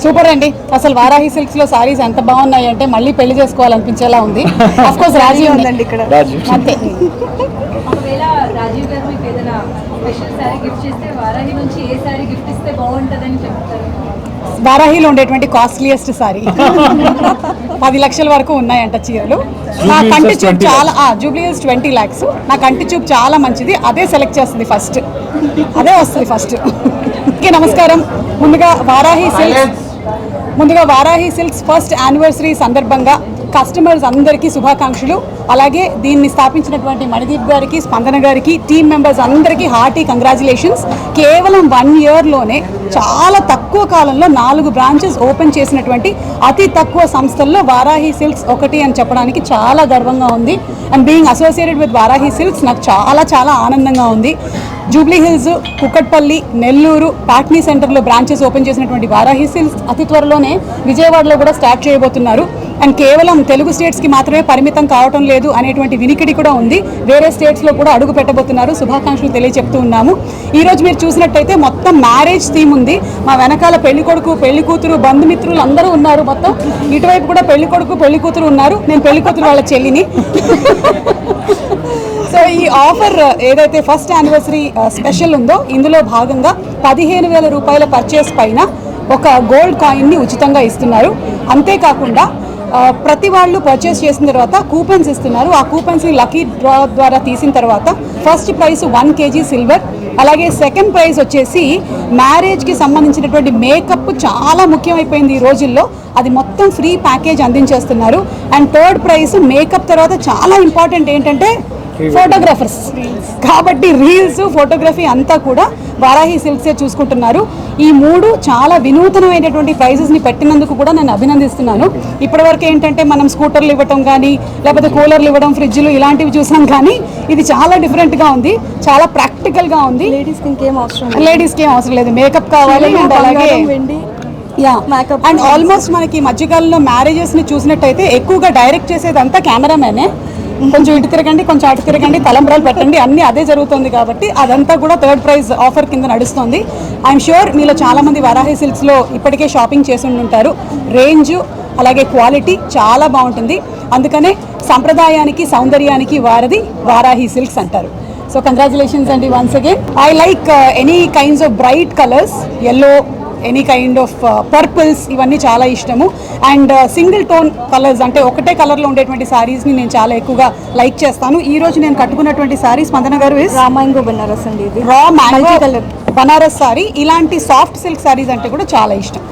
Super అండి. అసలు Varahi silks లో సారీస్ ఎంత బాగున్నాయి అంటే మళ్ళీ పెళ్లి చేసుకోవాలనిపించేలా ఉంది. ఆఫ్ కోర్స్ రాజీవ్ ఉందండి ఇక్కడ అంతే. ఒకవేళ రాజీవ్ గారు మీకు ఏదైనా స్పెషల్ సారీ గిఫ్ట్ చేస్తే వారాహి నుంచి ఏ సారీ గిఫ్ట్ ఇస్తే బాగుంటుందని చెప్తారు? వారాహిలో ఉండేటువంటి కాస్ట్లీయెస్ట్ సారీ 10 లక్షల వరకు ఉన్నాయంట చీరలు. నా కంటి చూపు చాలా జూబ్లీ హిల్స్ 20 lakhs. నా కంటి చూపు చాలా మంచిది, అదే సెలెక్ట్ చేస్తుంది ఫస్ట్, అదే వస్తుంది ఫస్ట్. ఓకే, నమస్కారం. ముందుగా వారాహి సిల్క్స్ ఫస్ట్ యానివర్సరీ సందర్భంగా కస్టమర్స్ అందరికీ శుభాకాంక్షలు. అలాగే దీన్ని స్థాపించినటువంటి మణిదీప్ గారికి, స్పందన గారికి, టీమ్ మెంబర్స్ అందరికీ హార్టీ కంగ్రాచులేషన్స్. కేవలం 1 yearలోనే చాలా తక్కువ కాలంలో 4 బ్రాంచెస్ ఓపెన్ చేసినటువంటి అతి తక్కువ సంస్థల్లో వారాహి సిల్క్స్ ఒకటి అని చెప్పడానికి చాలా గర్వంగా ఉంది. And being associated with Varahi silks నాకు చాలా చాలా ఆనందంగా ఉంది. జూబ్లీ హిల్స్, కుక్కట్పల్లి, నెల్లూరు, పాట్నీ సెంటర్లో బ్రాంచెస్ ఓపెన్ చేసినటువంటి వారాహి సిల్క్స్ అతి త్వరలోనే విజయవాడలో కూడా స్టార్ట్ చేయబోతున్నారు. అండ్ కేవలం తెలుగు స్టేట్స్కి మాత్రమే పరిమితం కావటం లేదు అనేటువంటి వినికిడి కూడా ఉంది. వేరే స్టేట్స్లో కూడా అడుగు పెట్టబోతున్నారు. శుభాకాంక్షలు తెలియజెప్తూ ఉన్నాము. ఈరోజు మీరు చూసినట్టయితే మొత్తం మ్యారేజ్ థీమ్ ఉంది. మా వెనకాల పెళ్లి కొడుకు, పెళ్లి కూతురు, బంధుమిత్రులు అందరూ ఉన్నారు. మొత్తం ఇటువైపు కూడా పెళ్లి కొడుకు, పెళ్లి కూతురు ఉన్నారు. నేను పెళ్లి కూతురు వాళ్ళ చెల్లిని. సో ఈ ఆఫర్ ఏదైతే ఫస్ట్ యానివర్సరీ స్పెషల్ ఉందో ఇందులో భాగంగా 15,000 రూపాయల పర్చేస్ పైన ఒక గోల్డ్ కాయిన్ని ఉచితంగా ఇస్తున్నారు. అంతేకాకుండా ప్రతి వాళ్ళు పర్చేస్ చేసిన తర్వాత కూపన్స్ ఇస్తున్నారు. ఆ కూపన్స్ని లక్కీ డ్రా ద్వారా తీసిన తర్వాత ఫస్ట్ ప్రైస్ 1 kg సిల్వర్, అలాగే సెకండ్ ప్రైజ్ వచ్చేసి మ్యారేజ్కి సంబంధించినటువంటి మేకప్ చాలా ముఖ్యమైపోయింది ఈ రోజుల్లో, అది మొత్తం ఫ్రీ ప్యాకేజ్ అందించేస్తున్నారు. అండ్ థర్డ్ ప్రైజ్ మేకప్ తర్వాత చాలా ఇంపార్టెంట్ ఏంటంటే ఫోటోగ్రాఫర్స్, కాబట్టి రీల్స్, ఫోటోగ్రఫీ అంతా కూడా వారాహి సిల్క్సే చూసుకుంటున్నారు. ఈ 3 చాలా వినూతనమైనటువంటి ప్రైజెస్ని పెట్టినందుకు కూడా నేను అభినందిస్తున్నాను. ఇప్పటివరకు ఏంటంటే మనం స్కూటర్లు ఇవ్వటం కానీ, లేకపోతే కూలర్లు ఇవ్వడం, ఫ్రిడ్జ్లు ఇలాంటివి చూసాం, కానీ ఇది చాలా డిఫరెంట్గా ఉంది, చాలా ప్రాక్టికల్గా ఉంది. లేడీస్కి ఏం అవసరం లేదు, మేకప్ కావాలి అండ్ అలాగే మేకప్. అండ్ ఆల్మోస్ట్ మనకి మధ్యకాలంలో మ్యారేజెస్ని చూసినట్టయితే ఎక్కువగా డైరెక్ట్ చేసేదంతా కెమెరామెనే. కొంచెం ఇటు తిరగండి, కొంచెం అటు తిరగండి, తలంబ్రాలు పెట్టండి, అన్నీ అదే జరుగుతుంది. కాబట్టి అదంతా కూడా థర్డ్ ప్రైజ్ ఆఫర్ కింద నడుస్తుంది. ఐఎమ్ షూర్ మీలో చాలామంది వారాహి సిల్క్స్లో ఇప్పటికే షాపింగ్ చేసి ఉంటారు. రేంజ్ అలాగే క్వాలిటీ చాలా బాగుంటుంది. అందుకనే సంప్రదాయానికి, సౌందర్యానికి వారధి వారాహి సిల్క్స్ అంటారు. సో కంగ్రాచులేషన్స్ అండి once again. I like any kinds of bright colours, yellow, any kind of purples, ఇవన్నీ చాలా ఇష్టము. అండ్ సింగిల్ టోన్ కలర్స్ అంటే ఒకటే కలర్లో ఉండేటువంటి సారీస్ని నేను చాలా ఎక్కువగా లైక్ చేస్తాను. ఈ రోజు నేను కట్టుకున్నటువంటి సారీ స్పందన గారు రా మ్యాంగో బనారస్ అండి. ఇది raw mango colour Banaras sorry. ఇలాంటి సాఫ్ట్ సిల్క్ సారీస్ అంటే కూడా చాలా ఇష్టం.